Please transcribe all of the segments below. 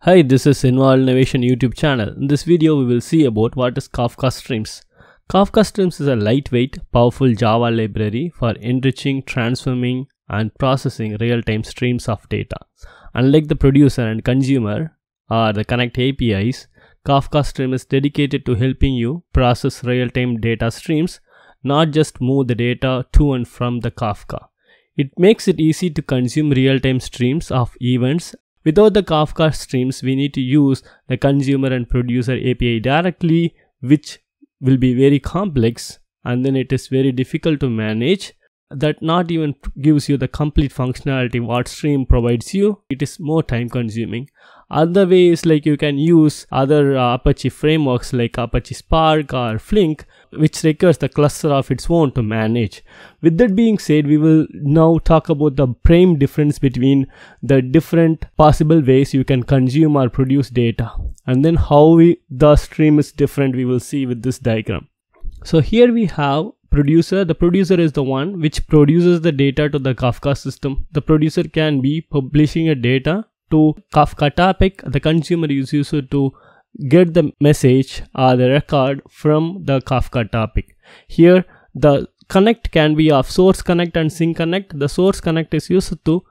Hi, this is Involved Innovation YouTube channel. In this video, we will see about what is Kafka Streams. Kafka Streams is a lightweight, powerful Java library for enriching, transforming, and processing real-time streams of data. Unlike the producer and consumer or the connect APIs, Kafka Stream is dedicated to helping you process real-time data streams, not just move the data to and from the Kafka. It makes it easy to consume real-time streams of events. Without the Kafka streams, we need to use the consumer and producer API directly, which will be very complex, and then it is very difficult to manage. That not even gives you the complete functionality what stream provides you. It is more time consuming. Other ways, like you can use other Apache frameworks like Apache Spark or Flink, which requires the cluster of its own to manage. With that being said, we will now talk about the prime difference between the different possible ways you can consume or produce data, and then how the stream is different we will see with this diagram. So here we have producer. The producer is the one which produces the data to the Kafka system. The producer can be publishing a data to Kafka topic. The consumer is used to get the message or the record from the Kafka topic. Here the connect can be of source connect and sync connect. The source connect is used to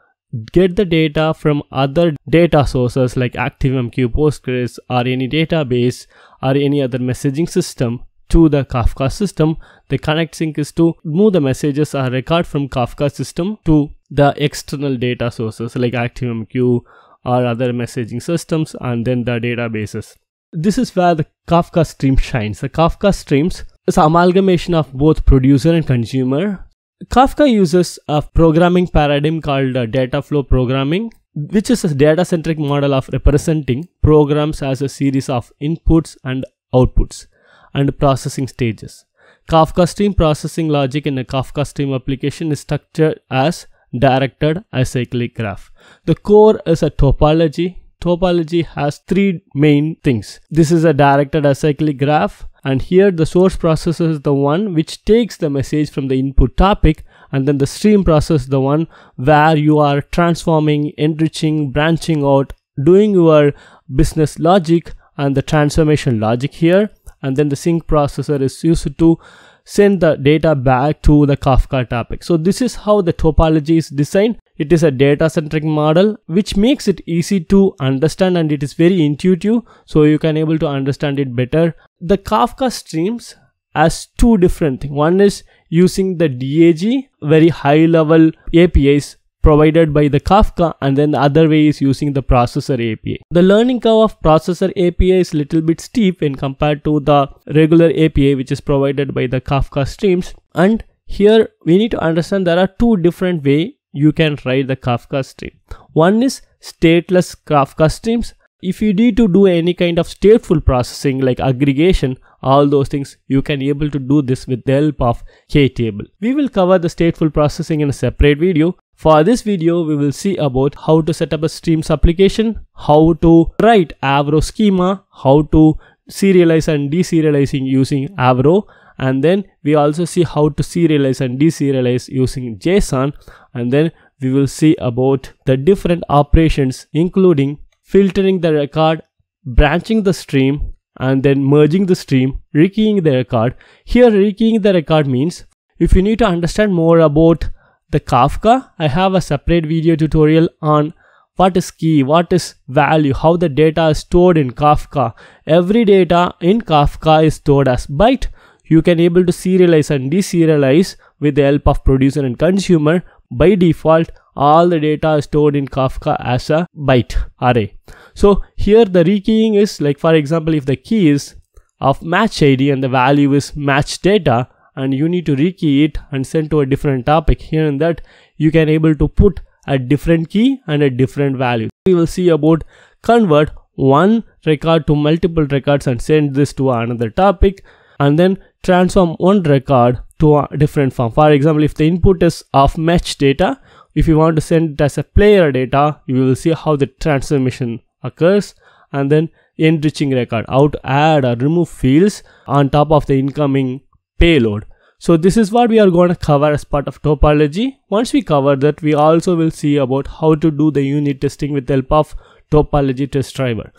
get the data from other data sources like ActiveMQ, Postgres, or any database or any other messaging system to the Kafka system. The connect sync is to move the messages or record from Kafka system to the external data sources like ActiveMQ or other messaging systems, and then the databases. This is where the Kafka stream shines. The Kafka streams is an amalgamation of both producer and consumer. Kafka uses a programming paradigm called data flow programming, which is a data-centric model of representing programs as a series of inputs and outputs and processing stages. Kafka stream processing logic in a Kafka stream application is structured as directed acyclic graph. The core is a topology. Topology has three main things. This is a directed acyclic graph, and here the source processor is the one which takes the message from the input topic, and then the stream process is the one where you are transforming, enriching, branching out, doing your business logic and the transformation logic here. And then the sync processor is used to send the data back to the Kafka topic. So this is how the topology is designed. It is a data-centric model which makes it easy to understand, and it is very intuitive, so you can able to understand it better. The Kafka streams has two different things. One is using the DAG, very high level APIs provided by the Kafka, and then the other way is using the processor API. The learning curve of processor API is little bit steep when compared to the regular API which is provided by the Kafka streams. And here we need to understand there are two different ways you can write the Kafka stream. One is stateless Kafka streams. If you need to do any kind of stateful processing like aggregation, all those things, you can able to do this with the help of K-table. We will cover the stateful processing in a separate video. For this video, we will see about how to set up a streams application, how to write Avro schema, how to serialize and deserializing using Avro, and then we also see how to serialize and deserialize using JSON, and then we will see about the different operations including filtering the record, branching the stream, and then merging the stream, rekeying the record. Here rekeying the record means if you need to understand more about the Kafka, I have a separate video tutorial on what is key, what is value, how the data is stored in Kafka. Every data in Kafka is stored as byte. You can able to serialize and deserialize with the help of producer and consumer. By default, all the data is stored in Kafka as a byte array. So here the rekeying is like, for example, if the key is of match ID and the value is match data, and you need to rekey it and send to a different topic, here and that you can able to put a different key and a different value. We will see about convert one record to multiple records and send this to another topic, and then transform one record to a different form. For example, if the input is of match data, if you want to send it as a player data, you will see how the transformation occurs, and then enriching record, how to add or remove fields on top of the incoming payload. So this is what we are going to cover as part of topology. Once we cover that, we also will see about how to do the unit testing with the help of topology test driver.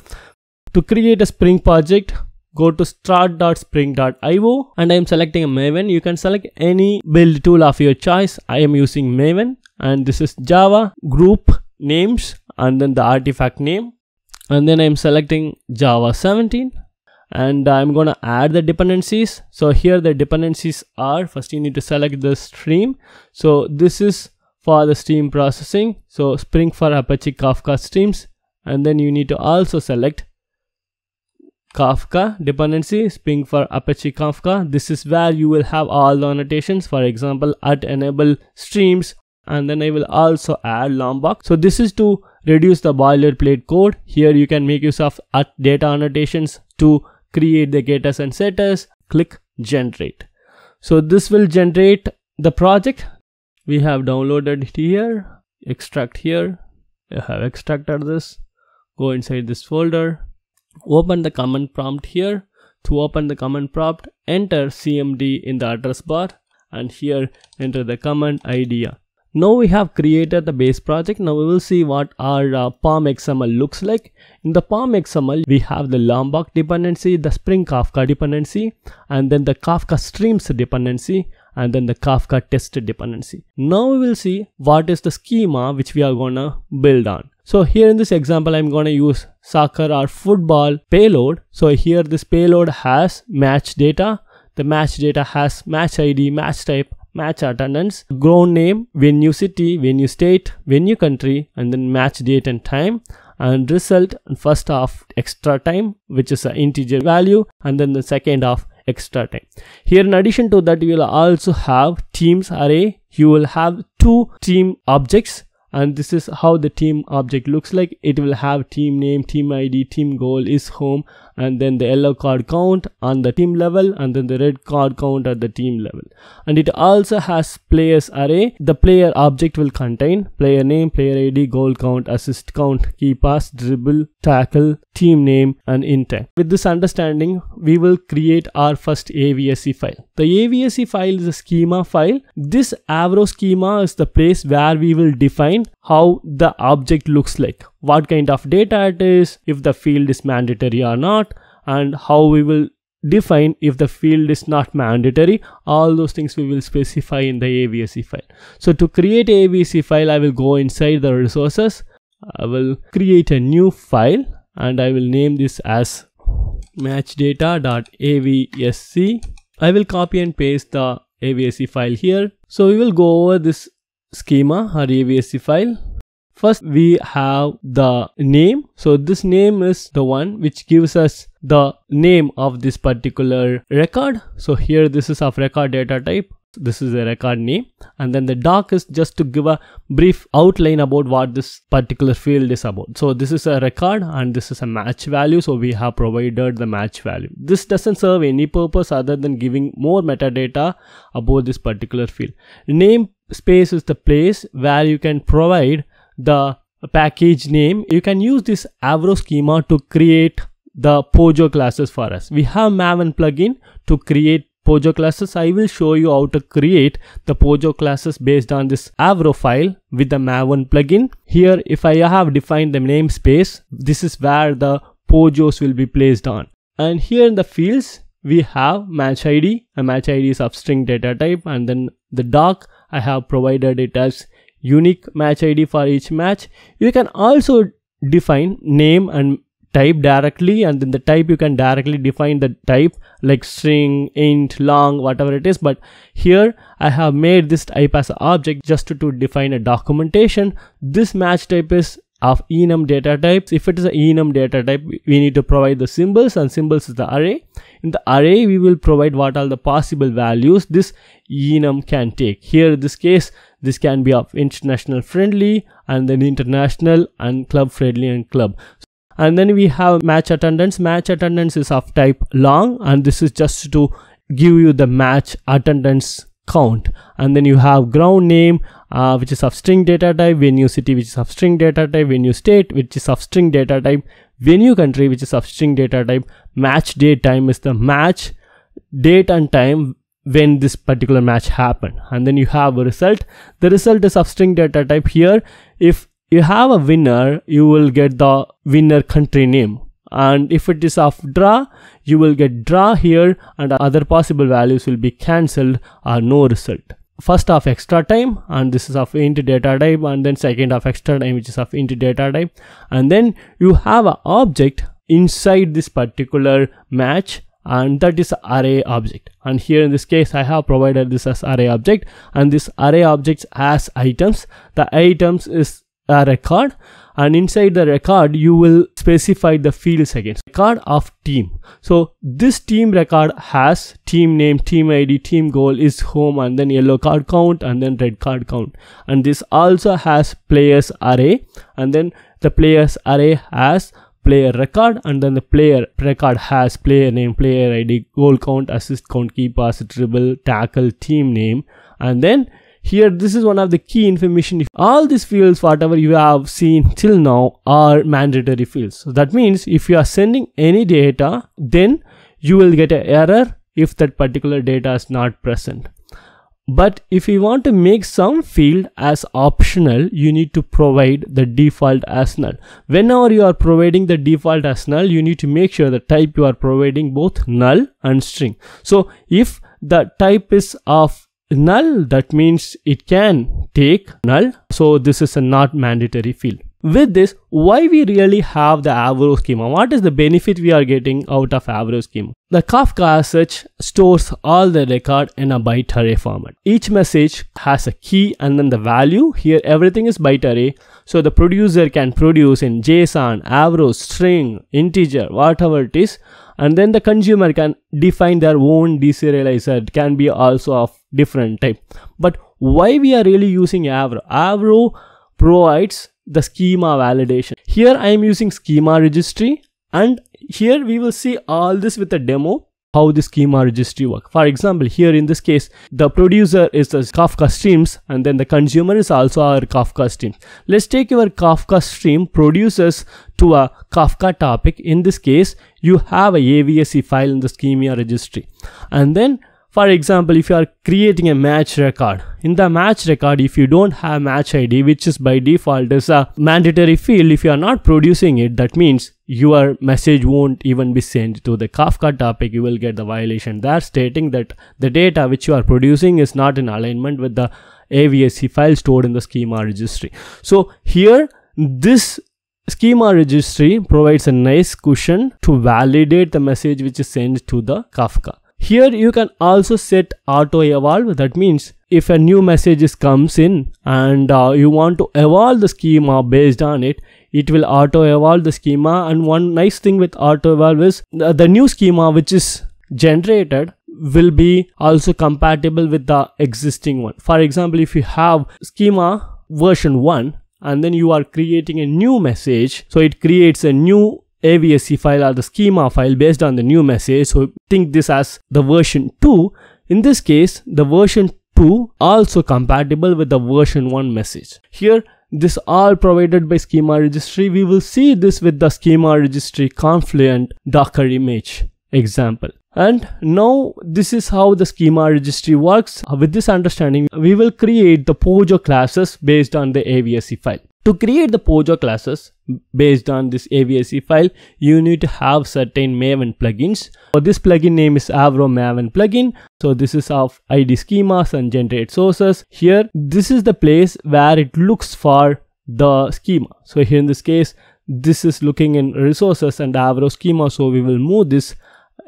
To create a Spring project, go to start.spring.io and I am selecting a Maven. You can select any build tool of your choice. I am using Maven, and this is Java group names and then the artifact name, and then I am selecting Java 17 and I'm gonna add the dependencies. So here the dependencies are, first you need to select the stream. So this is for the stream processing, so Spring for Apache Kafka streams, and then you need to also select Kafka dependency, Spring for Apache Kafka. This is where you will have all the annotations, for example @enable streams, and then I will also add Lombok. So this is to reduce the boilerplate code. Here you can make use of @data annotations to create the getters and setters. Click generate. So this will generate the project. We have downloaded it here, extract here. I have extracted this. Go inside this folder. Open the command prompt here. To open the command prompt, enter cmd in the address bar, and here enter the command idea. Now we have created the base project. Now we will see what our POM XML looks like. In the POM XML, we have the Lombok dependency, the Spring Kafka dependency, and then the Kafka streams dependency, and then the Kafka test dependency. Now we will see what is the schema which we are gonna build on. So here in this example, I'm gonna use soccer or football payload. So here this payload has match data. The match data has match ID, match type, match attendance, ground name, venue city, venue state, venue country, and then match date and time, and result first of extra time, which is an integer value, and then the second of extra time. Here in addition to that, you will also have teams array. You will have two team objects, and this is how the team object looks like. It will have team name, team ID, team goal is home, and then the yellow card count on the team level, and then the red card count at the team level. And it also has players array. The player object will contain player name, player ID, goal count, assist count, key pass, dribble, tackle, team name, and intent. With this understanding, we will create our first avsc file. The avsc file is a schema file. This Avro schema is the place where we will define how the object looks like, what kind of data it is, if the field is mandatory or not, and how we will define if the field is not mandatory. All those things we will specify in the avsc file. So to create a avsc file, I will go inside the resources. I will create a new file and I will name this as matchdata.avsc. I will copy and paste the avsc file here. So we will go over this schema or avsc file. First we have the name. So this name is the one which gives us the name of this particular record. So here this is of record data type. This is a record name, and then the doc is just to give a brief outline about what this particular field is about. So this is a record and this is a match value, so we have provided the match value. This doesn't serve any purpose other than giving more metadata about this particular field. Namespace is the place where you can provide the package name. You can use this Avro schema to create the POJO classes for us. We have maven plugin to create POJO classes. I will show you how to create the POJO classes based on this Avro file with the maven plugin. Here, if I have defined the namespace, this is where the POJOs will be placed on. And here in the fields, we have match ID. A match ID is of string data type, and then the doc, I have provided it as unique match ID for each match. You can also define name and type directly, and then the type you can directly define the type like string, int, long, whatever it is. But here I have made this type as an object just to define a documentation. This match type is of enum data types. If it is an enum data type, we need to provide the symbols, and symbols is the array. In the array, we will provide what are the possible values this enum can take. Here in this case, this can be of international friendly, and then international, and club friendly, and club. And then we have match attendance. Match attendance is of type long, and this is just to give you the match attendance count. And then you have ground name, which is of string data type, venue city, which is of string data type, venue state, which is of string data type, venue country, which is of string data type, match date time is the match date and time when this particular match happened. And then you have a result. The result is of string data type. Here, if you have a winner, you will get the winner country name. And if it is of draw, you will get draw here, and other possible values will be cancelled or no result. First of extra time, and this is of int data type, and then second of extra time, which is of int data type. And then you have an object inside this particular match, and that is array object. And here in this case, I have provided this as array object, and this array object has items. The items is a record, and inside the record you will specify the fields again. Record of team. So this team record has team name, team ID, team goal is home, and then yellow card count, and then red card count. And this also has players array, and then the players array has player record, and then the player record has player name, player ID, goal count, assist count, key pass, dribble, tackle, team name. And then here, this is one of the key information. If all these fields, whatever you have seen till now, are mandatory fields. So that means if you are sending any data, then you will get an error if that particular data is not present. But if you want to make some field as optional, you need to provide the default as null. Whenever you are providing the default as null, you need to make sure the type you are providing both null and string. So if the type is of null, that means it can take null. So this is a not mandatory field. With this, why we really have the Avro schema? What is the benefit we are getting out of Avro schema? The Kafka as such stores all the record in a byte array format. Each message has a key and then the value. Here everything is byte array. So the producer can produce in JSON, Avro, string, integer, whatever it is. And then the consumer can define their own deserializer. It can be also of different type. But why we are really using Avro? Avro provides the schema validation. Here I am using Schema Registry, and here we will see all this with a demo how the Schema Registry work. For example, here in this case, the producer is the Kafka streams, and then the consumer is also our Kafka stream. Let's take your Kafka stream produces to a Kafka topic. In this case, you have a avsc file in the Schema Registry. And then for example, if you are creating a match record, in the match record, if you don't have match ID, which is by default is a mandatory field, if you are not producing it, that means your message won't even be sent to the Kafka topic. You will get the violation there stating that the data which you are producing is not in alignment with the avsc file stored in the Schema Registry. So here, this Schema Registry provides a nice cushion to validate the message which is sent to the Kafka. Here you can also set auto evolve. That means if a new message comes in and you want to evolve the schema based on it, it will auto evolve the schema. And one nice thing with auto evolve is the new schema which is generated will be also compatible with the existing one. For example, if you have schema version 1 and then you are creating a new message, so it creates a new avsc file or the schema file based on the new message. So think this as the version 2. In this case, the version 2 also compatible with the version 1 message. Here, this all provided by Schema Registry. We will see this with the Schema Registry Confluent Docker image example. And now this is how the Schema Registry works. With this understanding, we will create the POJO classes based on the avsc file. To create the POJO classes based on this avsc file, you need to have certain maven plugins. So this plugin name is Avro maven plugin. So this is of ID schemas and generate sources. Here, this is the place where it looks for the schema. So here in this case, this is looking in resources and Avro schema. So we will move this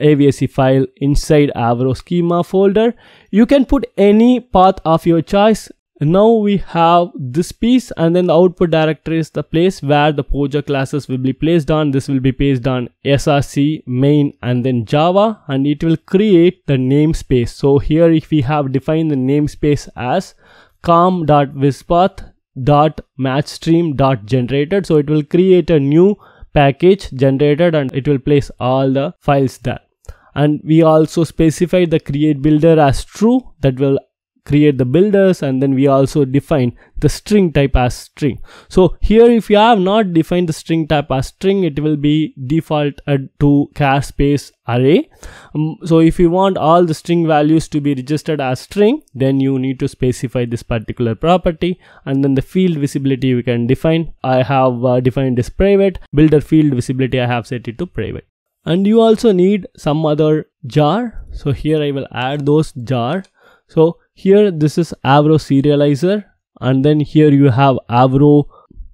avsc file inside Avro schema folder. You can put any path of your choice. Now we have this piece, and then the output directory is the place where the POJO classes will be placed on. This will be based on src, main, and then Java, and it will create the namespace. So here, if we have defined the namespace as com.wisppath.matchstream.generated, so it will create a new package generated and it will place all the files there. And we also specify the create builder as true. That will create the builders, and then we also define the string type as string. So here if you have not defined the string type as string, it will be default to char space array. So if you want all the string values to be registered as string, then you need to specify this particular property, and then the field visibility you can define. I have defined this private. Builder field visibility I have set it to private. And you also need some other jar. So here I will add those jar. So here this is Avro serializer, and then here you have Avro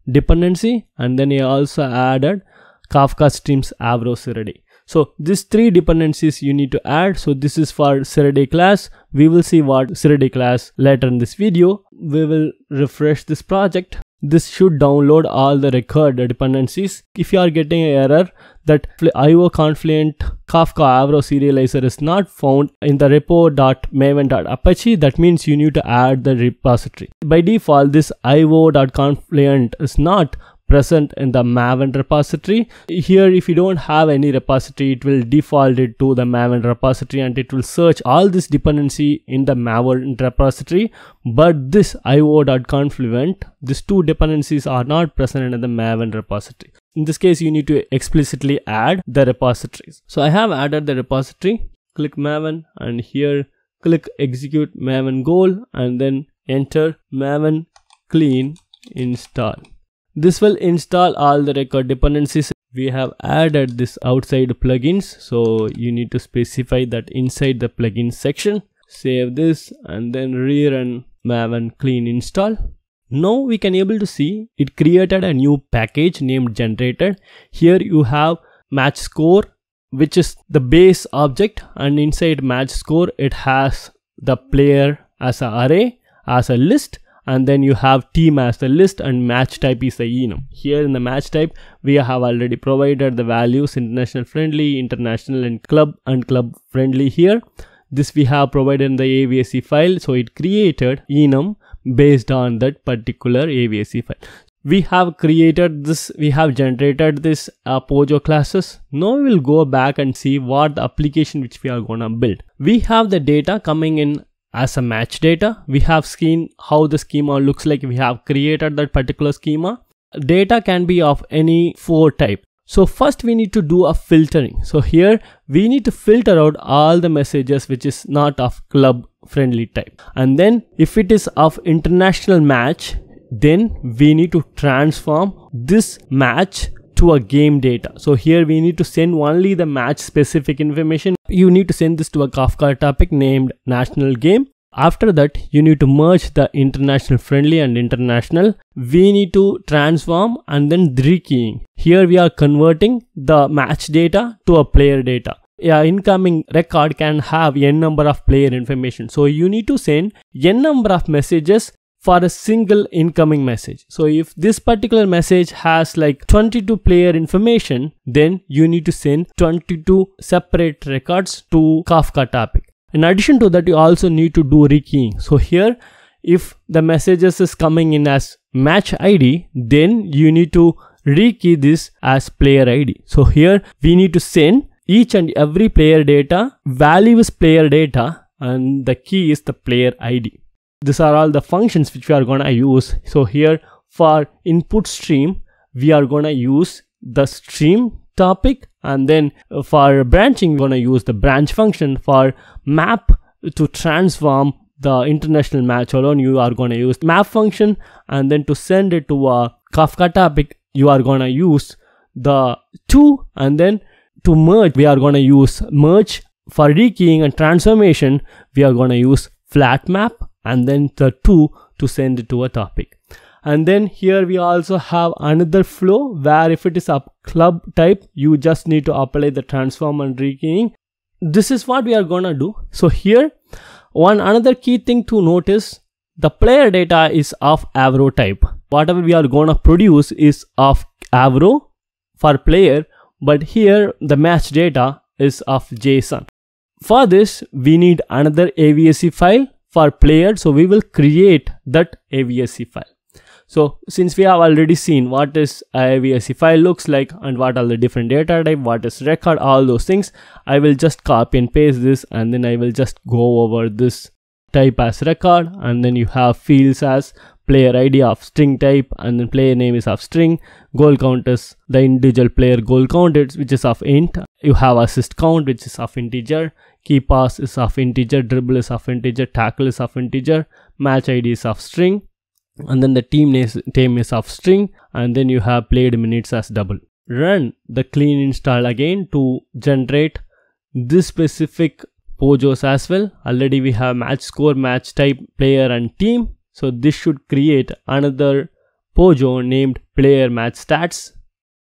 dependency, and then I also added Kafka streams Avro Serde. So these three dependencies you need to add. So this is for Serde class. We will see what Serde class later in this video. We will refresh this project. This should download all the record dependencies. If you are getting an error that IO confluent Kafka Avro serializer is not found in the repo.maven.apache, that means you need to add the repository. By default, this io.confluent is not present in the maven repository. Here if you don't have any repository, it will default it to the maven repository, and it will search all this dependency in the maven repository. But this io.confluent, these two dependencies are not present in the maven repository. In this case, you need to explicitly add the repositories. So I have added the repository. Click maven, and here click execute maven goal, and then enter maven clean install. This will install all the record dependencies. We have added this outside plugins, so you need to specify that inside the plugin section. Save this and then rerun maven clean install. Now we can able to see it created a new package named generated. Here you have match score, which is the base object, and inside match score it has the player as an array, as a list, and then you have team as the list, and match type is the enum. Here in the match type, we have already provided the values international friendly, international, and club friendly here. This we have provided in the avsc file, so it created enum based on that particular avsc file. We have created this, we have generated this POJO classes. Now we will go back and see what the application which we are gonna build. We have the data coming in as a match data. We have seen how the schema looks like. We have created that particular schema. Data can be of any 4 type. So first we need to do a filtering. So here we need to filter out all the messages which is not of club friendly type. And then if it is of international match, then we need to transform this match to a game data. So here we need to send only the match specific information. You need to send this to a Kafka topic named national game. After that, you need to merge the international friendly and international. We need to transform and then rekeying. Here we are converting the match data to a player data. Yeah, incoming record can have n number of player information. So you need to send n number of messages for a single incoming message. So if this particular message has like 22 player information, then you need to send 22 separate records to Kafka topic. In addition to that, you also need to do rekeying. So here, if the messages is coming in as match ID, then you need to rekey this as player ID. So here we need to send each and every player data, value is player data, and the key is the player ID. These are all the functions which we are going to use. So here for input stream, we are going to use the stream topic, and then for branching, we're going to use the branch function. For map to transform the international match alone, you are going to use map function, and then to send it to a Kafka topic, you are going to use the to, and then to merge, we are going to use merge. For rekeying and transformation, we are going to use FlatMap, and then the to send it to a topic. And then here we also have another flow where if it is a club type, you just need to apply the transform and rekeying. This is what we are gonna do. So here, another key thing to notice, the player data is of Avro type. Whatever we are gonna produce is of Avro for player, but here the match data is of JSON. For this, we need another avsc file for player, so we will create that avsc file. So since we have already seen what is avsc file looks like and what are the different data type, what is record, all those things, I will just copy and paste this, and then I will just go over this type as record, and then you have fields as player ID of string type, and then player name is of string. Goal count is the individual player goal count, which is of int. You have assist count, which is of integer. Key pass is of integer. Dribble is of integer. Tackle is of integer. Match ID is of string, and then the team name is of string, and then you have played minutes as double. Run the clean install again to generate this specific POJOs as well. Already we have match score, match type, player and team. So this should create another POJO named player match stats.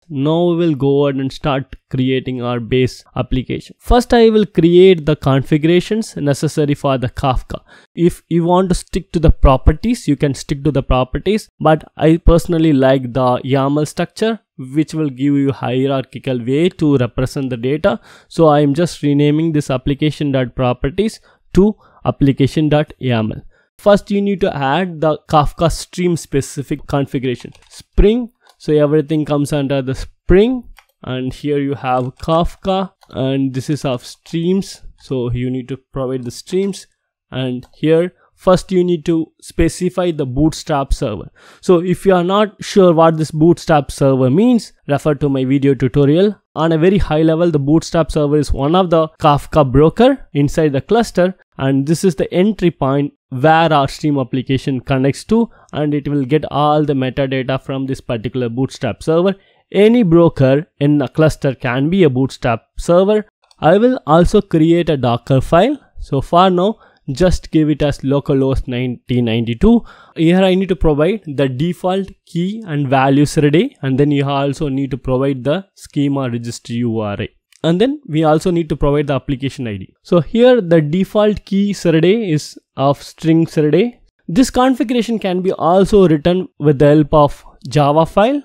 Now we will go ahead and start creating our base application. First I will create the configurations necessary for the Kafka. If you want to stick to the properties, you can stick to the properties, but I personally like the YAML structure, which will give you hierarchical way to represent the data. So I am just renaming this application.properties to application.yaml. First you need to add the Kafka stream specific configuration. Spring, so everything comes under the Spring, and here you have Kafka, and this is of streams, so you need to provide the streams. And here first you need to specify the bootstrap server. So if you are not sure what this bootstrap server means, refer to my video tutorial. On a very high level, the bootstrap server is one of the Kafka broker inside the cluster, and this is the entry point where our stream application connects to, and it will get all the metadata from this particular bootstrap server. Any broker in a cluster can be a bootstrap server. I will also create a Docker file. So for now, just give it as localhost 1992. Here I need to provide the default key and value Serde, and then you also need to provide the Schema Registry URI. And then we also need to provide the application ID. So here the default key Serde is of string Serde. This configuration can be also written with the help of Java file.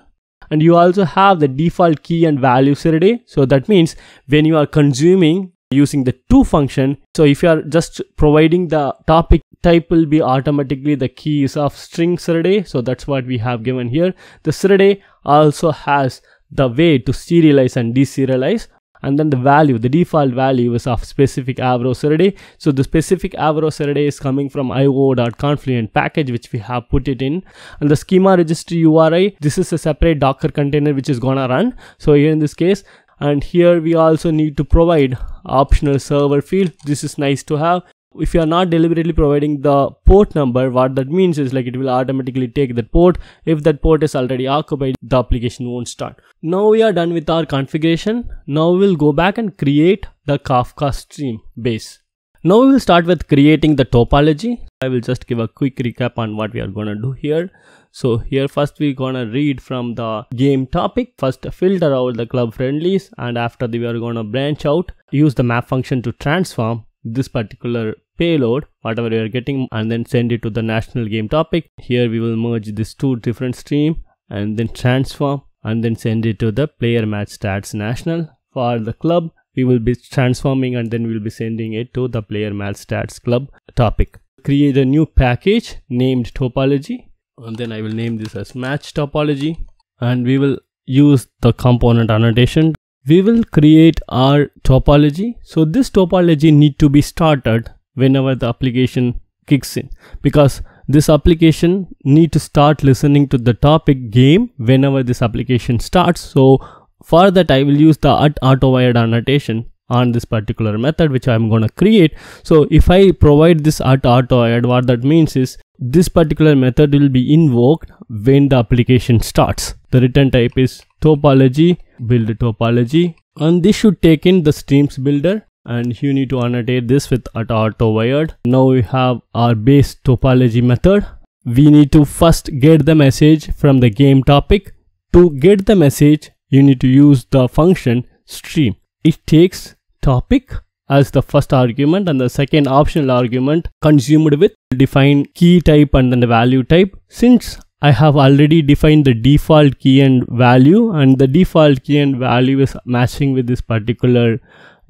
And you also have the default key and value Serde. So that means when you are consuming using the to function, so if you are just providing the topic type, will be automatically the key is of string Serde. So that's what we have given here. The Serde also has the way to serialize and deserialize. And then the value, the default value is of specific Avro Serde. So the specific Avro Serde is coming from io.confluent package, which we have put it in. And the Schema Registry URI, this is a separate Docker container which is gonna run. So here in this case, and here we also need to provide optional server field. This is nice to have. If you are not deliberately providing the port number, what that means is like it will automatically take that port. If that port is already occupied, the application won't start. Now we are done with our configuration. Now we will go back and create the Kafka stream base. Now we will start with creating the topology. I will just give a quick recap on what we are gonna do here. So here first we're gonna read from the game topic. First filter out the club friendlies, and after that we are gonna branch out, use the map function to transform this particular payload, whatever we are getting, and then send it to the national game topic. Here we will merge these two different stream and then transform and then send it to the player match stats national. For the club, we will be transforming and then we will be sending it to the player match stats club topic. Create a new package named topology, and then I will name this as match topology, and we will use the component annotation. We will create our topology. So this topology need to be started whenever the application kicks in, because this application need to start listening to the topic game whenever this application starts. So for that I will use the @AutoWired annotation on this particular method which I'm going to create. So if I provide this @AutoWired, what that means is this particular method will be invoked when the application starts. The return type is topology, build topology, and this should take in the streams builder, and you need to annotate this with @AutoWired. Now we have our base topology method. We need to first get the message from the game topic. To get the message, you need to use the function stream. It takes topic as the first argument, and the second optional argument consumed with define key type and then the value type. Since I have already defined the default key and value, and the default key and value is matching with this particular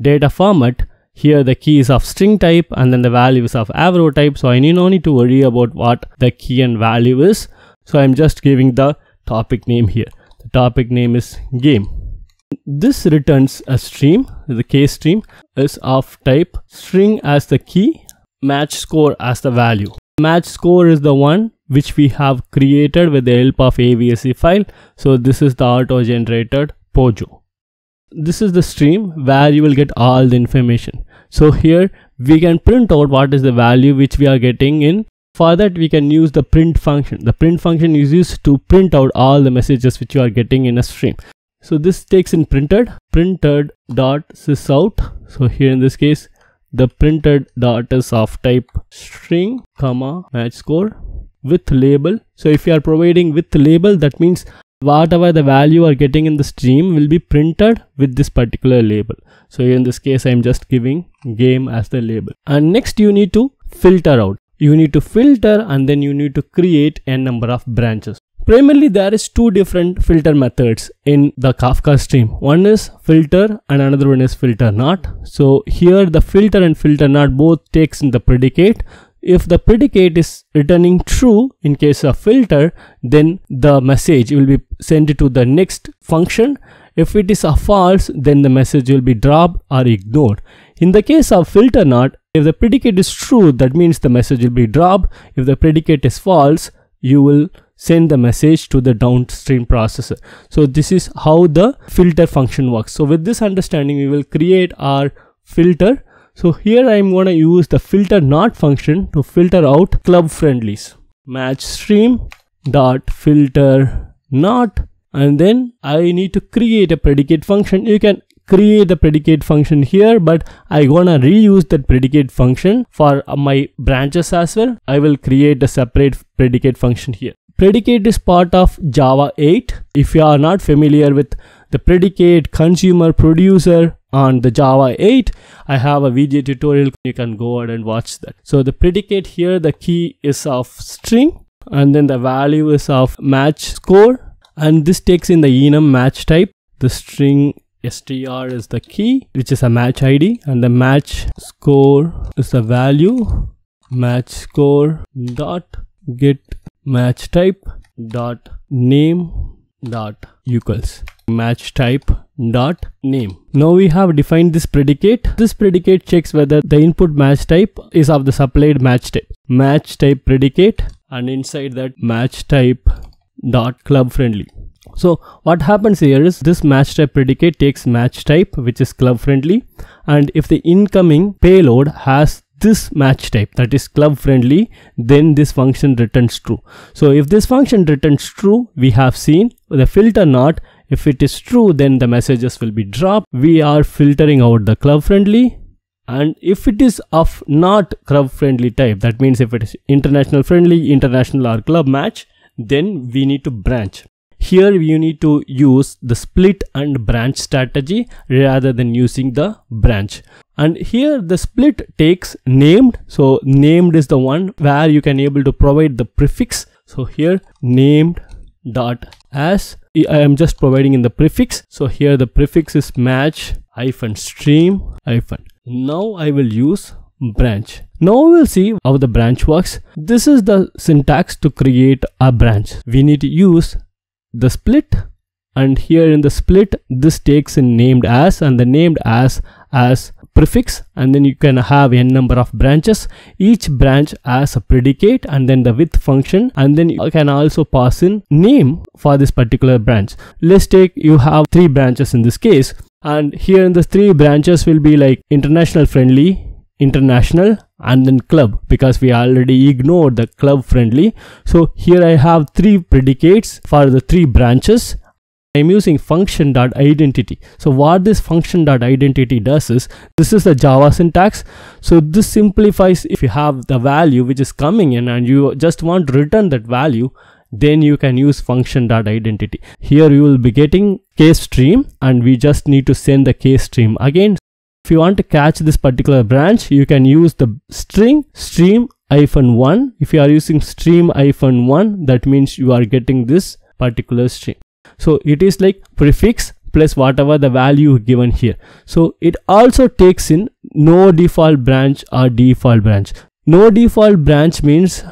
data format, here the key is of string type and then the value is of Avro type. So I no need to worry about what the key and value is. So I'm just giving the topic name here. The topic name is game. This returns a stream. The case stream is of type string as the key match score as the value. Match score is the one which we have created with the help of avsc file. So this is the auto generated POJO. This is the stream where you will get all the information. So here we can print out what is the value which we are getting in. For that we can use the print function. The print function is used to print out all the messages which you are getting in a stream. So this takes in printed dot sysout. So here in this case the printed dot is of type string comma match score with label. So if you are providing with label, that means whatever the value you are getting in the stream will be printed with this particular label. So in this case I am just giving game as the label. And next you need to filter out. You need to filter and then you need to create n number of branches. Primarily there is two different filter methods in the Kafka stream. One is filter and another one is filter not. So here the filter and filter not both takes in the predicate. If the predicate is returning true in case of filter, then the message will be sent to the next function. If it is a false, then the message will be dropped or ignored. In the case of filter not, if the predicate is true, that means the message will be dropped. If the predicate is false, you will send the message to the downstream processor. So this is how the filter function works. So with this understanding, we will create our filter. So here I am going to use the filter not function to filter out club friendlies. Match stream dot filter not, and then I need to create a predicate function. You can create the predicate function here, but I gonna reuse that predicate function for my branches as well. I will create a separate predicate function here. Predicate is part of Java 8. If you are not familiar with the predicate, consumer, producer on the Java 8, I have a video tutorial. You can go ahead and watch that. So the predicate here, the key is of string and then the value is of match score, and this takes in the enum match type. The string str is the key, which is a match ID, and the match score is the value. Match score dot get match type dot name dot equals match type dot name. Now we have defined this predicate. This predicate checks whether the input match type is of the supplied match type. Match type predicate, and inside that match type dot club friendly. So what happens here is this match type predicate takes match type, which is club friendly, and if the incoming payload has this match type, that is club friendly, then this function returns true. So if this function returns true, we have seen the filter not. If it is true, then the messages will be dropped. We are filtering out the club friendly, and if it is of not club friendly type, that means if it is international friendly, international or club match, then we need to branch. Here you need to use the split and branch strategy rather than using the branch. And here the split takes named. So named is the one where you can able to provide the prefix. So here named dot as, I am just providing in the prefix. So here the prefix is match hyphen stream hyphen. Now I will use branch. Now we will see how the branch works. This is the syntax to create a branch. We need to use the split, and here in the split this takes in named as, and the named as prefix, and then you can have n number of branches, each branch as a predicate, and then the with function, and then you can also pass in name for this particular branch. Let's take you have 3 branches in this case, and here in the 3 branches will be like international friendly, international, and then club, because we already ignored the club friendly. So here I have 3 predicates for the 3 branches. I'm using function.identity. So what this function.identity does is, this is the Java syntax. So this simplifies, if you have the value which is coming in and you just want to return that value, then you can use function.identity. Here you will be getting case stream, and we just need to send the case stream again. If you want to catch this particular branch, you can use the string stream-1. If you are using stream-1, that means you are getting this particular stream. So it is like prefix plus whatever the value given here. So it also takes in no default branch or default branch. No default branch means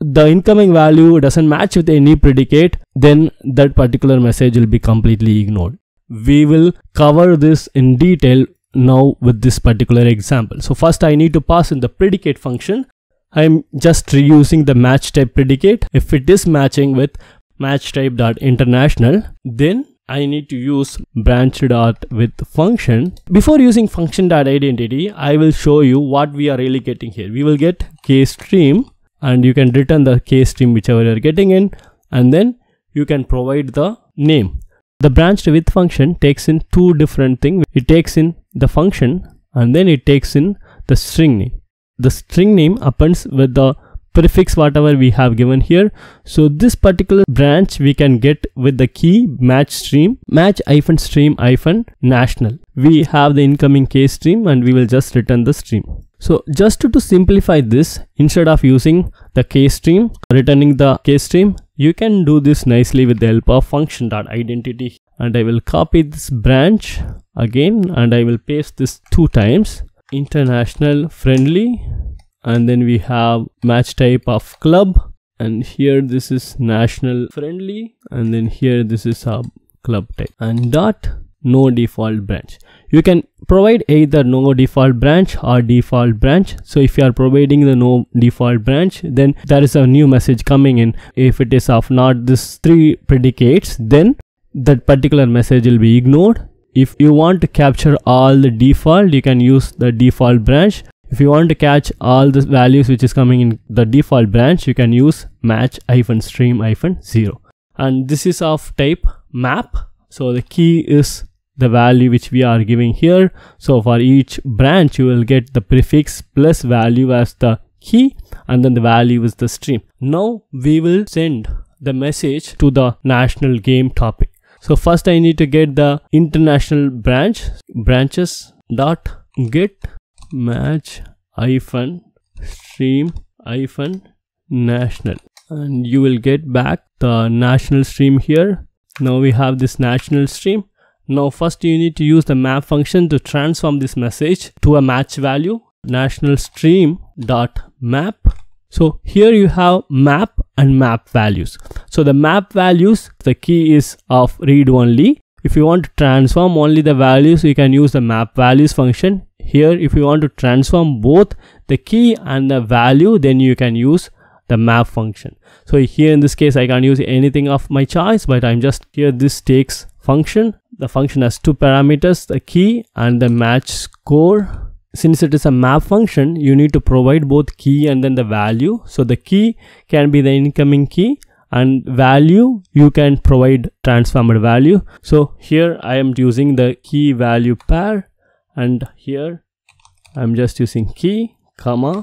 the incoming value doesn't match with any predicate, then that particular message will be completely ignored. We will cover this in detail now with this particular example. So first I need to pass in the predicate function. I'm just reusing the match type predicate. If it is matching with match type.international, then I need to use branch.with function. Before using function.identity, I will show you what we are really getting here. We will get keystream, and you can return the keystream whichever you are getting in, and then you can provide the name. The branch.with function takes in two different things. It takes in the function, and then it takes in the string name. The string name appends with the prefix whatever we have given here. So this particular branch we can get with the key match stream, match-stream-national. We have the incoming case stream and we will just return the stream. So just to simplify this, instead of using the case stream, returning the case stream, you can do this nicely with the help of function.identity. And I will copy this branch again and I will paste this 2 times. International friendly, and then we have match type of club, and here this is national friendly, and then here this is a club type, and dot no default branch. You can provide either no default branch or default branch. So if you are providing the no default branch, then there is a new message coming in. If it is of not this 3 predicates, then that particular message will be ignored. If you want to capture all the default, you can use the default branch. If you want to catch all the values which is coming in the default branch, you can use match-stream-0. And this is of type map. So the key is the value which we are giving here. So for each branch, you will get the prefix plus value as the key, and then the value is the stream. Now we will send the message to the national game topic. So first I need to get the international branch, branches dot get match-stream-national, and you will get back the national stream here. Now we have this national stream. Now first you need to use the map function to transform this message to a match value, national stream dot map. So here you have map and map values. So the map values, the key is of read only. If you want to transform only the values, you can use the map values function. Here if you want to transform both the key and the value, then you can use the map function. So here in this case I can't use anything of my choice, but I'm just here, this takes function. The function has 2 parameters, the key and the match score. Since it is a map function, you need to provide both key and then the value. So the key can be the incoming key, and value you can provide transformed value. So here I am using the key value pair, and here I'm just using key, comma,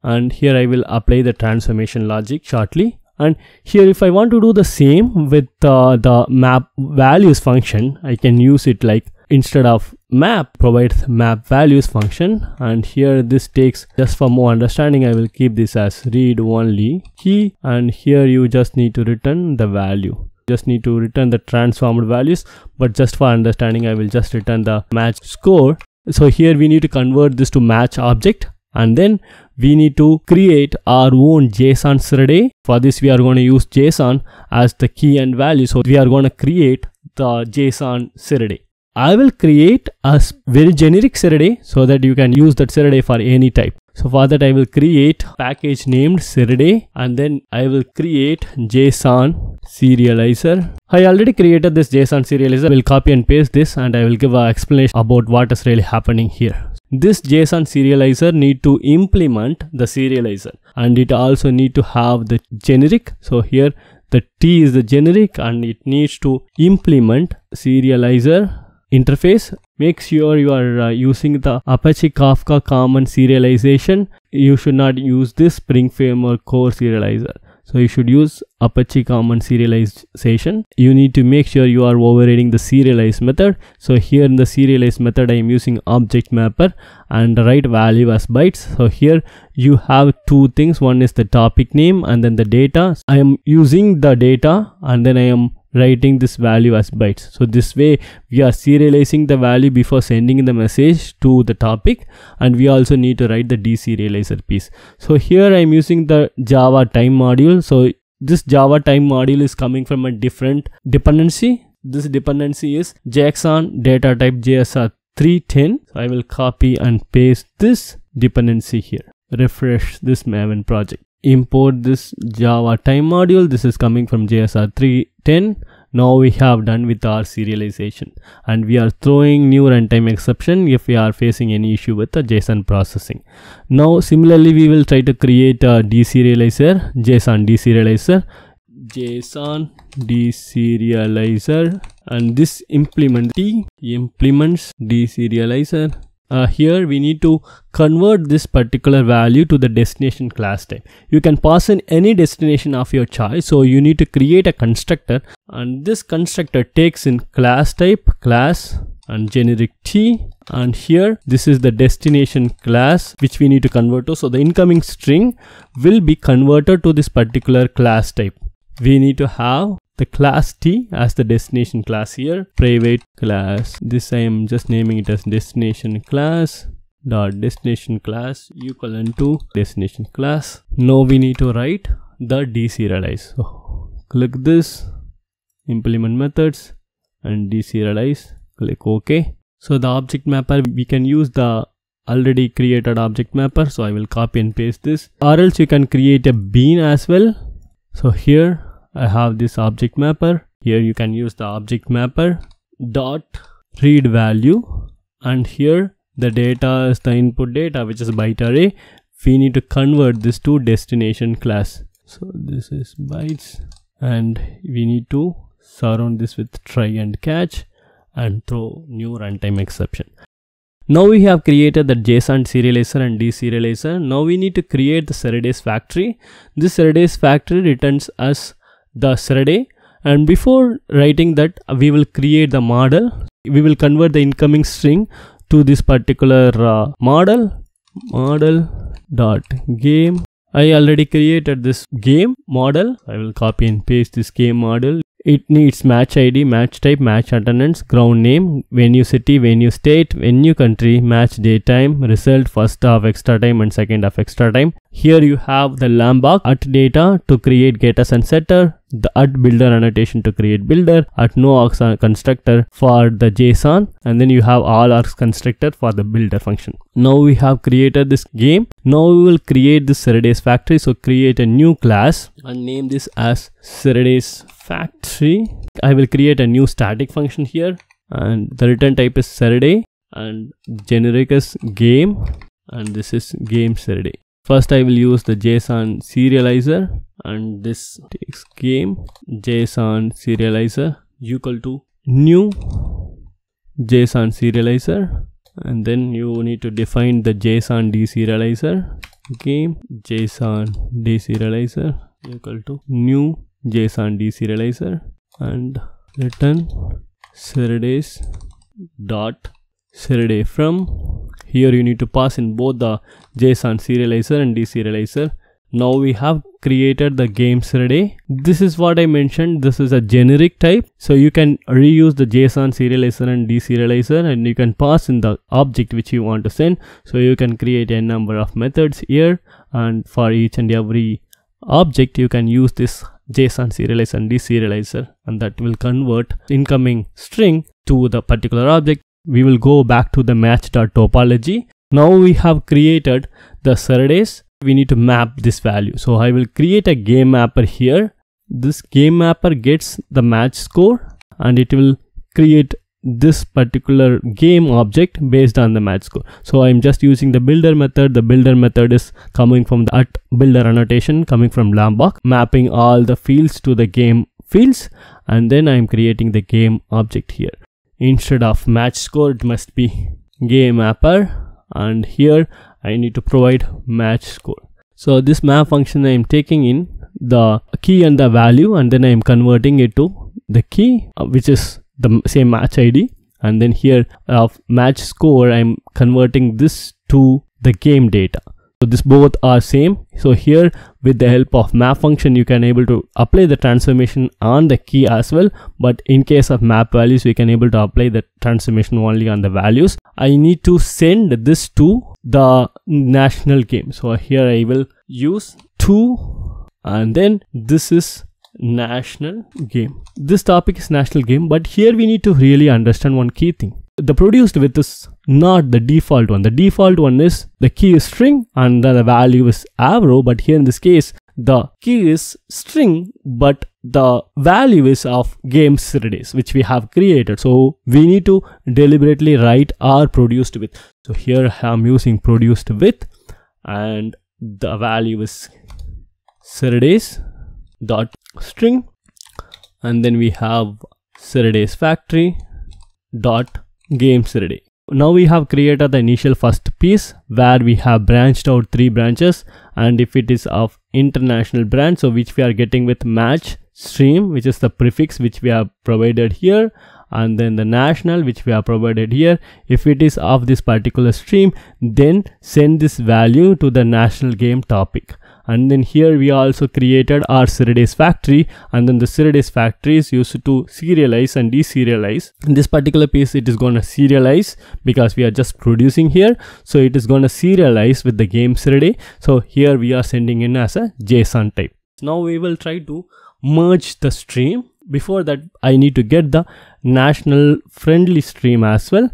and here I will apply the transformation logic shortly. And here if I want to do the same with the map values function, I can use it like, instead of map, provide map values function, and here this takes, just for more understanding, I will keep this as read only key, and here you just need to return the value. Just need to return the transformed values, but just for understanding I will just return the match score. So here we need to convert this to match object, and then we need to create our own JSON Serde. For this we are going to use JSON as the key and value. So we are going to create the JSON Serde. I will create a very generic Serde so that you can use that Serde for any type. So for that I will create package named Serde, and then I will create JSON serializer. I already created this JSON serializer. I will copy and paste this, and I will give an explanation about what is really happening here. This JSON serializer need to implement the serializer, and it also need to have the generic. So here the T is the generic, and it needs to implement serializer interface. Make sure you are using the Apache Kafka common serialization. You should not use this Spring Framework core serializer. So you should use Apache common serialization. You need to make sure you are overriding the serialize method. So here in the serialize method I am using object mapper and write value as bytes. So here you have 2 things. One is the topic name and then the data. I am using the data and then I am writing this value as bytes. So this way we are serializing the value before sending the message to the topic, and we also need to write the deserializer piece. So here I am using the Java time module. So this Java time module is coming from a different dependency. This dependency is JSON data type JSR3 310. So I will copy and paste this dependency here. Refresh this Maven project. Import this Java time module. This is coming from JSR 310. Now we have done with our serialization, and we are throwing new runtime exception if we are facing any issue with the JSON processing. Now similarly we will try to create a deserializer, JSON deserializer, and this implements deserializer. Here we need to convert this particular value to the destination class type. You can pass in any destination of your choice, so you need to create a constructor, and this constructor takes in class type, class, and generic t, and here this is the destination class which we need to convert to. So the incoming string will be converted to this particular class type. We need to have the class t as the destination class here, private class. This I am just naming it as destination class dot destination class equivalent to destination class. Now we need to write the deserialize. So click this, implement methods, and deserialize. Click OK. So the object mapper, we can use the already created object mapper. So I will copy and paste this, or else you can create a bean as well. So here I have this object mapper. Here you can use the object mapper dot read value, and here the data is the input data, which is byte array. We need to convert this to destination class. So this is bytes, and we need to surround this with try and catch and throw new runtime exception. Now we have created the JSON serializer and deserializer. Now we need to create the Serde's factory. This Serde's factory returns us the Serde, and before writing that we will create the model. We will convert the incoming string to this particular model dot game. I already created this game model. I will copy and paste this game model. It needs match ID, match type, match attendance, ground name, venue city, venue state, venue country, match date time, result first of extra time and second of extra time. Here you have the lambda at data to create getters and setter, the at builder annotation to create builder, at no args constructor for the JSON, and then you have all args constructor for the builder function. Now we have created this game. Now we will create this Serde's factory. So create a new class and name this as Serde's factory. I will create a new static function here, and the return type is Serde, and generic is game, and this is game Serde. First I will use the JSON serializer, and this takes game JSON serializer equal to new JSON serializer, and then you need to define the JSON deserializer, game JSON deserializer equal to new JSON deserializer, and return Serde's dot Serde from. Here you need to pass in both the JSON serializer and deserializer. Now we have created the game Serde. This is what I mentioned. This is a generic type, so you can reuse the JSON serializer and deserializer, and you can pass in the object which you want to send. So you can create a number of methods here, and for each and every object you can use this JSON serializer and deserializer, and that will convert incoming string to the particular object. We will go back to the match.topology. Now we have created the Serde's. We need to map this value. So I will create a game mapper here. This game mapper gets the match score, and it will create this particular game object based on the match score. So I'm just using the builder method. The builder method is coming from the at builder annotation coming from lambda, mapping all the fields to the game fields, and then I'm creating the game object here. Instead of match score, it must be game mapper, and here I need to provide match score. So this map function, I am taking in the key and the value, and then I am converting it to the key, which is the same match ID, and then here of match score, I am converting this to the game data. So this both are same. So here with the help of map function, you can able to apply the transformation on the key as well, but in case of map values, we can able to apply the transformation only on the values. I need to send this to the national game. So here I will use to, and then this is national game. This topic is national game, but here we need to really understand one key thing. the produced with is not the default one. The default one is the key is string and the value is Avro, but here in this case the key is string but the value is of game Serde, which we have created. So we need to deliberately write our produced with. So here I am using produced with and the value is Serde dot string, and then we have Serde's factory dot game Serde. Now we have created the initial first piece where we have branched out 3 branches, and if it is of international branch, so which we are getting with match stream, which is the prefix which we have provided here, and then the national which we have provided here. If it is of this particular stream, then send this value to the national game topic. And then here we also created our Serde's factory, and then the Serde's factory is used to serialize and deserialize. In this particular piece it is going to serialize because we are just producing here, so it is going to serialize with the game Serde. So here we are sending in as a JSON type. Now we will try to merge the stream. Before that I need to get the national friendly stream as well,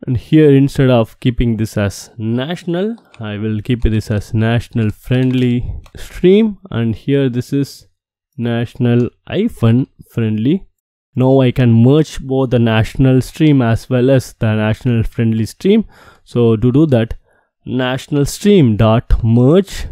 and here instead of keeping this as national, I will keep this as national friendly stream, and here this is national friendly. Now I can merge both the national stream as well as the national friendly stream. So to do that, national stream dot merge,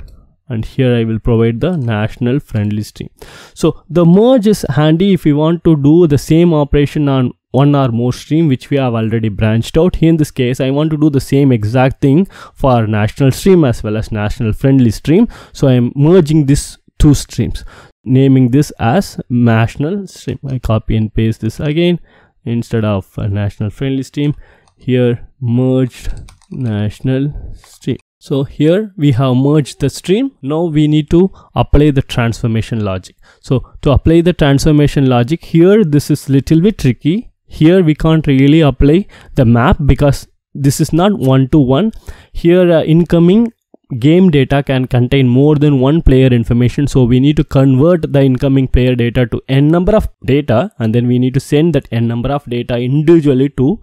and here I will provide the national friendly stream. So the merge is handy if you want to do the same operation on one or more stream which we have already branched out. Here in this case I want to do the same exact thing for national stream as well as national friendly stream. So I am merging these 2 streams, naming this as national stream. I copy and paste this again. Instead of a national friendly stream, here merged national stream. So here we have merged the stream. Now we need to apply the transformation logic. So to apply the transformation logic, here this is little bit tricky. Here we can't really apply the map because this is not one-to-one. Here incoming game data can contain more than one player information, so we need to convert the incoming player data to n number of data, and then we need to send that n number of data individually to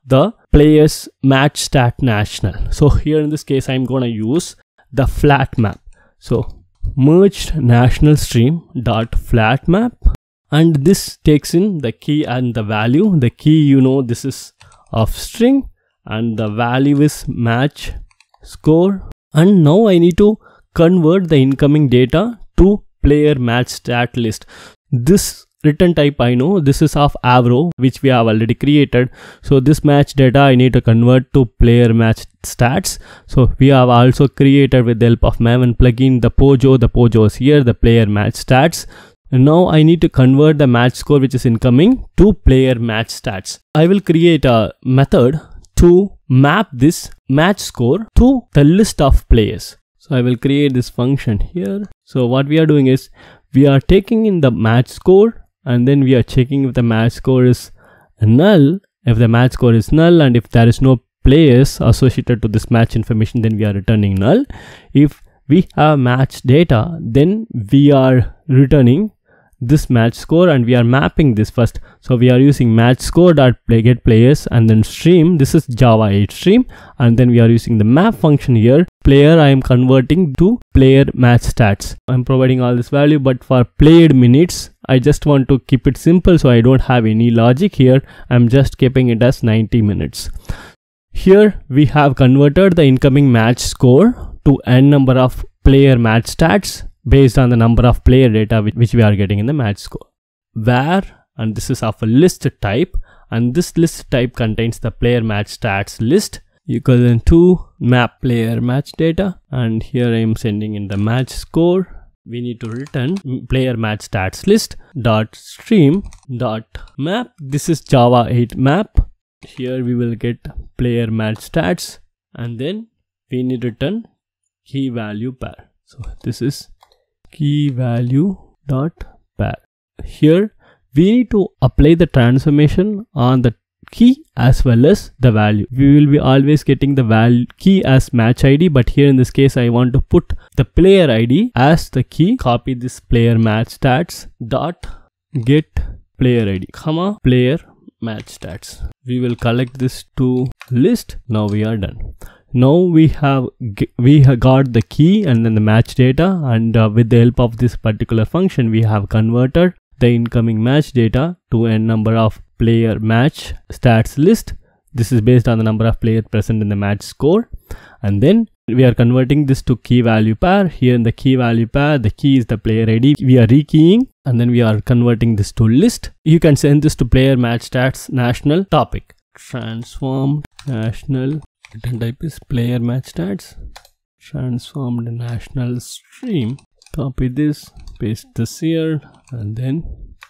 the players match stat national. So here in this case I'm going to use the FlatMap. So merged national stream dot FlatMap, and this takes in the key and the value. The key, you know, this is of string and the value is match score, and now I need to convert the incoming data to player match stat list. This return type I know, this is of Avro which we have already created. So this match data I need to convert to player match stats. So we have also created with the help of maven plugin the POJO. The POJO is here, the player match stats. And now I need to convert the match score which is incoming to player match stats. I will create a method to map this match score to the list of players. So I will create this function here. So what we are doing is we are taking in the match score, and then we are checking if the match score is null. If the match score is null and if there is no players associated to this match information, then we are returning null. If we have match data, then we are returning this match score and we are mapping this first. So we are using match score dot get players and then stream. This is Java 8 stream, and then we are using the map function here. Player I am converting to player match stats. I'm providing all this value, but for played minutes I just want to keep it simple, so I don't have any logic here. I'm just keeping it as 90 minutes. Here we have converted the incoming match score to n number of player match stats based on the number of player data which we are getting in the match score. Where, and this is of a list type, and this list type contains the player match stats list equivalent to map player match data, and here I am sending in the match score. We need to return player match stats list dot stream dot map. This is Java 8 map. Here we will get player match stats, and then we need to return key value pair. So this is key value dot pair. Here we need to apply the transformation on the key as well as the value. We will be always getting the value key as match ID, but here in this case I want to put the player ID as the key. Copy this player match stats dot get player ID, comma player match stats. We will collect this to list. Now we are done. Now we have got the key and then the match data, and with the help of this particular function we have converted the incoming match data to a number of player match stats list. This is based on the number of players present in the match score, and then we are converting this to key value pair. Here in the key value pair, the key is the player ID. We are rekeying, and then we are converting this to list. You can send this to player match stats national topic. Transformed national, return type is player match stats, transformed national stream. Copy this, paste this here, and then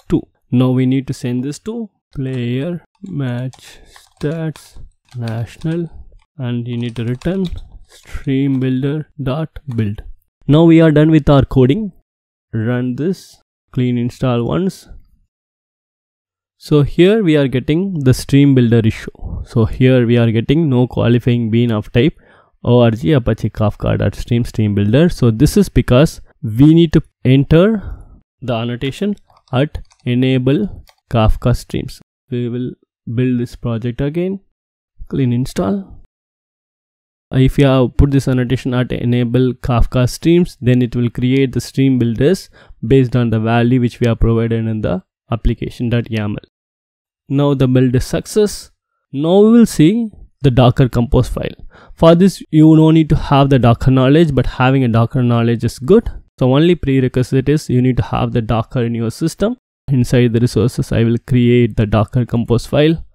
2. Now we need to send this to player match stats national, and you need to return stream builder dot build. Now we are done with our coding. Run this, clean install once. So here we are getting the stream builder issue. So here we are getting no qualifying bean of type org apache kafka.stream stream builder. So this is because we need to enter the annotation at enable Kafka streams. We will build this project again, clean install. If you have put this annotation at enable Kafka streams, then it will create the stream builders based on the value which we have provided in the application.yaml. Now the build is success. Now we will see the Dockercompose file. For this you no need to have the Docker knowledge, but having a Docker knowledge is good. So only prerequisite is you need to have the Docker in your system. Inside the resources I will create the Dockercompose file.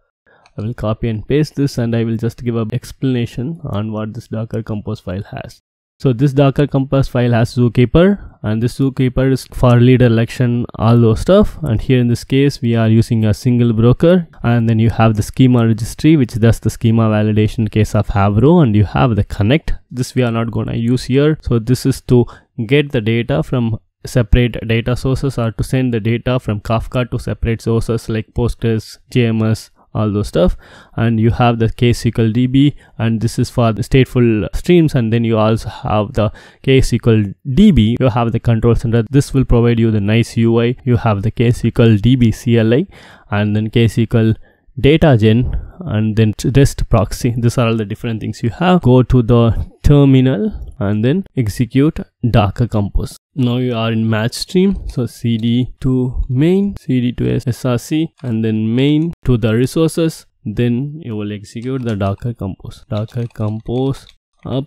I will copy and paste this, and I will just give an explanation on what this Dockercompose file has. So this Dockercompose file has zookeeper, and this zookeeper is for leader election, all those stuff. And here in this case we are using a single broker, and then you have the schema registry, which does the schema validation in case of Avro, and you have the connect. This we are not going to use here. So this is to get the data from separate data sources, or to send the data from Kafka to separate sources like Postgres, JMS, all those stuff. And you have the KSQL DB, and this is for the stateful streams. And then you also have the KSQL DB. You have the control center. This will provide you the nice UI. You have the KSQL DB CLI, and then KSQL data gen, and then REST proxy. These are all the different things you have. Go to the terminal and then execute Dockercompose. Now you are in match stream. So cd to main, cd to src, and then main to the resources. Then you will execute the Dockercompose. Dockercompose up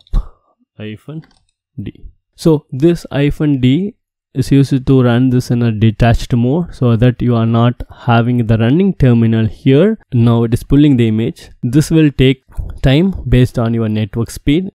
-d. So this -d is used to run this in a detached mode, so that you are not having the running terminal here. Now it is pulling the image. This will take time based on your network speed.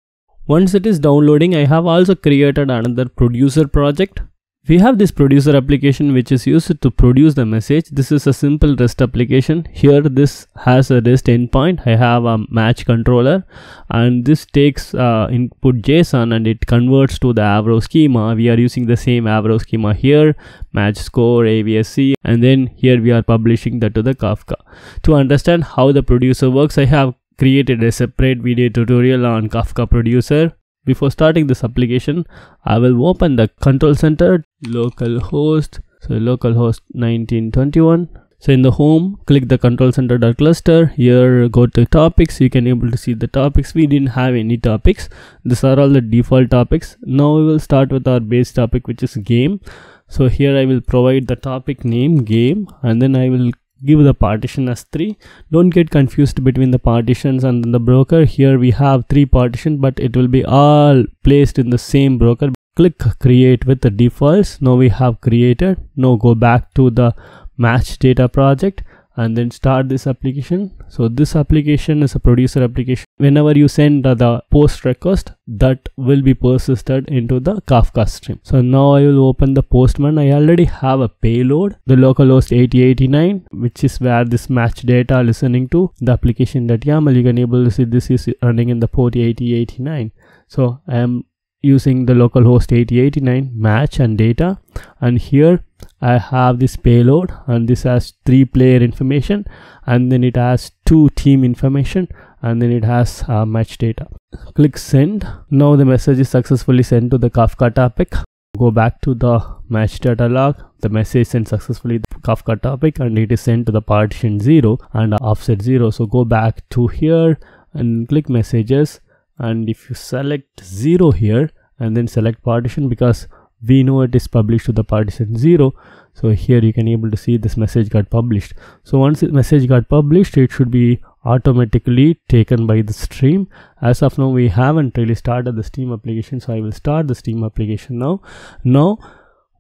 Once it is downloading, I have also created another producer project. We have this producer application which is used to produce the message. This is a simple REST application. Here this has a REST endpoint. I have a match controller, and this takes input JSON and it converts to the Avro schema. We are using the same Avro schema here, match score, avsc, and then here we are publishing that to the Kafka. To understand how the producer works, I have created a separate video tutorial on Kafka producer. Before starting this application, I will open the control center, localhost, so localhost 1921. So in the home, click the control center.cluster. Here go to topics. You can able to see the topics. We didn't have any topics. These are all the default topics. Now we will start with our base topic, which is game. So here I will provide the topic name game, and then I will give the partition as 3. Don't get confused between the partitions and the broker. Here we have 3 partitions, but it will be all placed in the same broker. Click create with the defaults. Now we have created. Now go back to the match data project and then start this application. So this application is a producer application. Whenever you send the post request, that will be persisted into the Kafka stream. So now I will open the postman. I already have a payload, the localhost 8089, which is where this match data listening to the application.yaml. You can able to see this is running in the port 8089. So I am using the localhost 8089 match and data, and here I have this payload, and this has 3 player information, and then it has 2 team information, and then it has match data. Click send. Now the message is successfully sent to the Kafka topic. Go back to the match data log. The message sent successfully the Kafka topic and it is sent to the partition 0 and offset 0. So go back to here and click messages, and if you select 0 here and then select partition, because we know it is published to the partition 0, so here you can able to see this message got published. So once the message got published, it should be automatically taken by the stream. As of now, we haven't really started the Steam application, so I will start the Steam application now.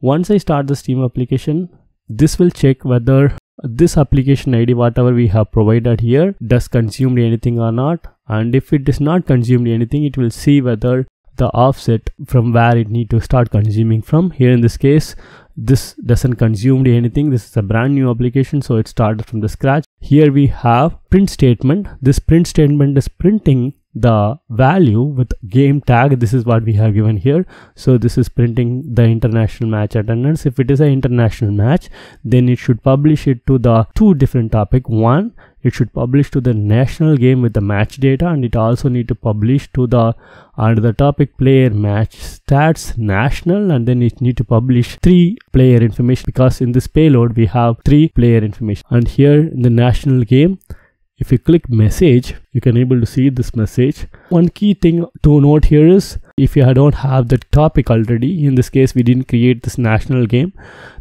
Once I start the Steam application, this will check whether this application ID, whatever we have provided here, does consume anything or not. And if it does not consume anything, it will see whether the offset from where it need to start consuming from. Here in this case, this doesn't consume anything. This is a brand new application, so it started from the scratch. Here we have print statement. This print statement is printing the value with game tag. This is what we have given here. So this is printing the international match attendance. If it is an international match, then it should publish it to the two different topic. One, it should publish to the national game with the match data, and it also need to publish to the under the topic player match stats national, and then it need to publish 3 player information, because in this payload we have 3 player information. And here in the national game, if you click message, you can able to see this message. One key thing to note here is, if you don't have the topic already, in this case we didn't create this national game,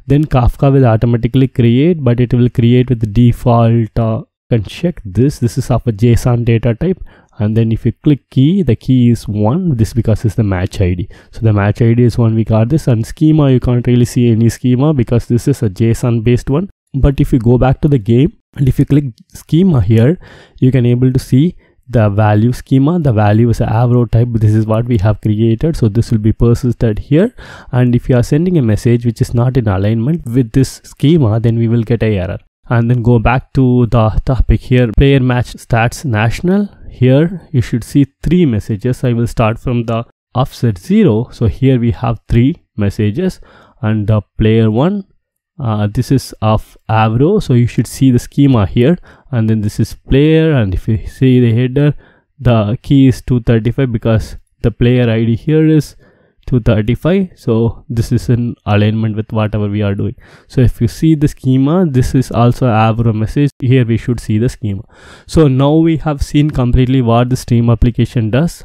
then Kafka will automatically create, but it will create with the default can check this is of a JSON data type. And then if you click key, the key is 1, this because it's the match ID. So the match ID is 1, we got this. And schema, you can't really see any schema because this is a JSON based one. But if you go back to the game and if you click schema here, you can able to see the value schema. The value is a Avro type. This is what we have created, so this will be persisted here. And if you are sending a message which is not in alignment with this schema, then we will get an error. And then go back to the topic here, player match stats national. Here you should see 3 messages. I will start from the offset 0. So here we have 3 messages, and the player 1, this is of Avro, so you should see the schema here. And then this is player, and if you see the header, the key is 235 because the player ID here is 235. So this is in alignment with whatever we are doing. So if you see the schema, this is also Avro message. Here we should see the schema. So now we have seen completely what the Steam application does.